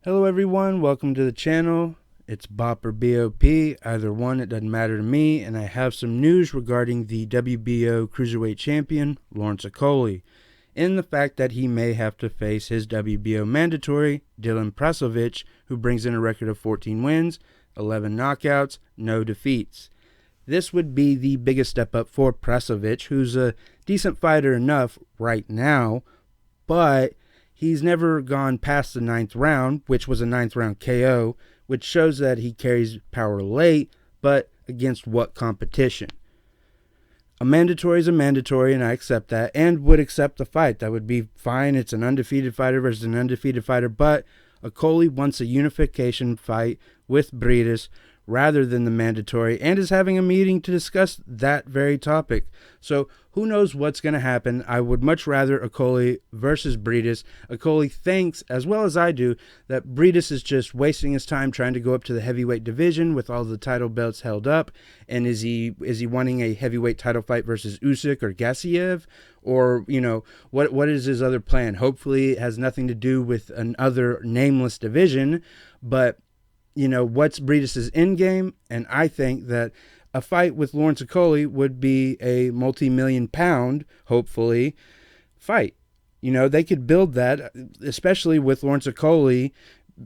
Hello everyone, welcome to the channel. It's BOP or BOP, either one, it doesn't matter to me, and I have some news regarding the WBO Cruiserweight champion, Lawrence Okolie, in the fact that he may have to face his WBO mandatory, Dylan Prasovich, who brings in a record of 14 wins, 11 knockouts, no defeats. This would be the biggest step up for Prasovich, who's a decent fighter enough right now, but he's never gone past the 9th round, which was a 9th round KO, which shows that he carries power late, but against what competition? A mandatory is a mandatory, and I accept that, and would accept the fight. That would be fine. It's an undefeated fighter versus an undefeated fighter, but Okolie wants a unification fight with Briedis rather than the mandatory, and is having a meeting to discuss that very topic. So who knows what's going to happen. I would much rather Okolie versus Briedis. Okolie thinks, as well as I do, that Briedis is just wasting his time trying to go up to the heavyweight division with all the title belts held up. And is he wanting a heavyweight title fight versus Usyk or Gassiev? Or, what is his other plan? Hopefully it has nothing to do with another nameless division, but what's Briedis' end game? And I think that a fight with Lawrence Okolie would be a multi-million pound, hopefully, fight. They could build that, especially with Lawrence Okolie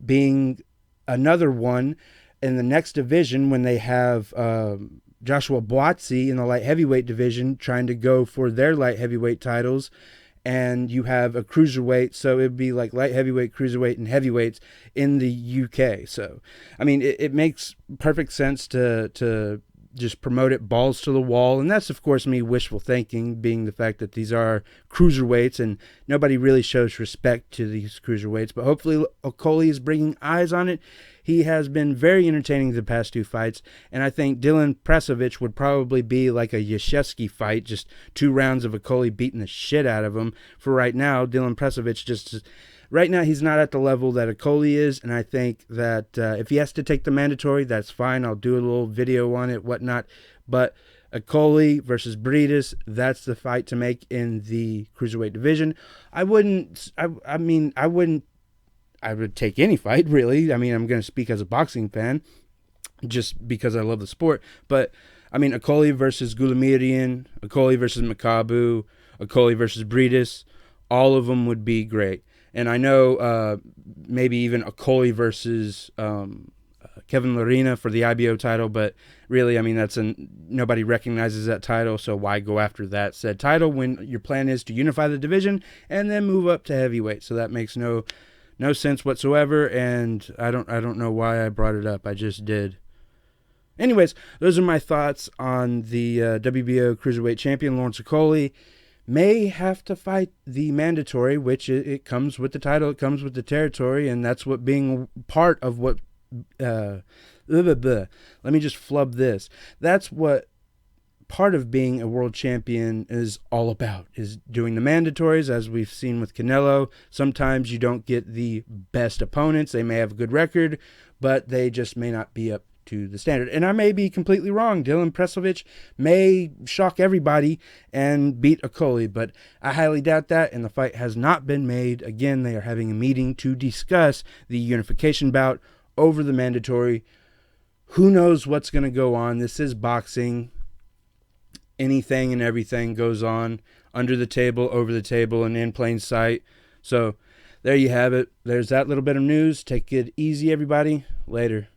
being another one in the next division when they have Joshua Boxe in the light heavyweight division trying to go for their light heavyweight titles. And you have a cruiserweight, so it'd be like light heavyweight, cruiserweight, and heavyweights in the UK. So, it makes perfect sense to just promote it balls to the wall. And that's, of course, me wishful thinking, being the fact that these are cruiserweights and nobody really shows respect to these cruiserweights. But hopefully Okolie is bringing eyes on it. He has been very entertaining the past two fights, and I think Dylan Prasovich would probably be like a Yashevsky fight, just 2 rounds of Okolie beating the shit out of him. For right now, Dylan Prasovich right now he's not at the level that Okolie is, and I think that if he has to take the mandatory, that's fine. I'll do a little video on it, whatnot. But Okolie versus Briedis, that's the fight to make in the cruiserweight division. I would take any fight, really. I'm going to speak as a boxing fan just because I love the sport. But, Okolie versus Gulamirian, Okolie versus Makabu, Okolie versus Briedis, all of them would be great. And I know maybe even Okolie versus Kevin Lerena for the IBO title, but really, nobody recognizes that title, so why go after that said title when your plan is to unify the division and then move up to heavyweight? So that makes no sense whatsoever, and I don't know why I brought it up. I just did. Anyways, those are my thoughts on the WBO Cruiserweight champion, Lawrence Okolie. May have to fight the mandatory, which it comes with the title, it comes with the territory, and that's what being part of what... Let me just flub this. That's what part of being a world champion is all about, is doing the mandatories, as we've seen with Canelo. Sometimes you don't get the best opponents. They may have a good record, but they just may not be up to the standard. And I may be completely wrong. Dylan Prasovich may shock everybody and beat Okolie, but I highly doubt that, and the fight has not been made. Again, they are having a meeting to discuss the unification bout over the mandatory. Who knows what's going to go on? This is boxing. Anything and everything goes on under the table, over the table, and in plain sight. So there you have it. There's that little bit of news. Take it easy, everybody. Later.